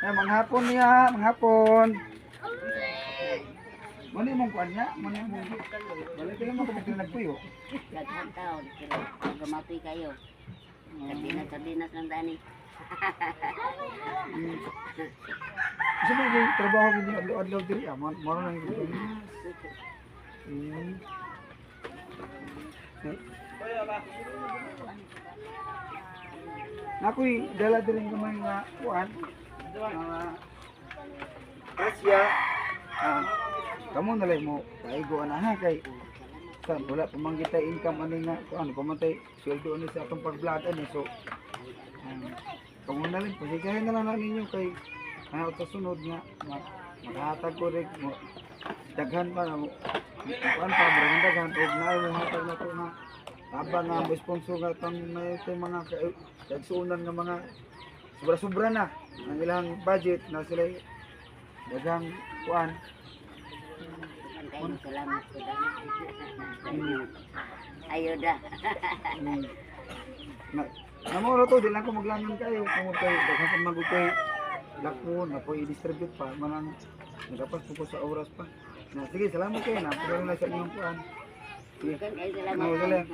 Manghapon niya, manghapon. Mano mong kuan niya? Mano mong balik lang mo kapag nagpuyo. Lahat taon, pero gumatoy kayo. Sardinas lang dani. Kasi mo yung trabaho ko niya adlaw-adlaw diri ah. Mano lang yung Nakoy dala diri ng mga kuan. Asya. Kamu nalay mo kaigo ana ha kay sa wala pa man kita income ani nga kuan pamatay sweldo ani sa atong pag-vlog ani so kamu nalay pasigahin na lang ninyo kay ano sa sunod nga maghatag ko rin mo daghan pa na mo kuan pa brand daghan og naay mo hatag na to nga tabang nga mo sponsor nga tang may mga kagsuunan nga mga sobra-sobra na ang ilang budget na sila daghang kuan. Salamat po ayuda. Namuro to, di lang ko maglangan kayo. Kung kayo, daghang pa magutay lakmo, na po i-distribute pa. Manang nagapas po ko sa oras pa. Sige, salamat kayo na. Pagkaroon na sa inyong kuan. Sige. Salamat. Salamat.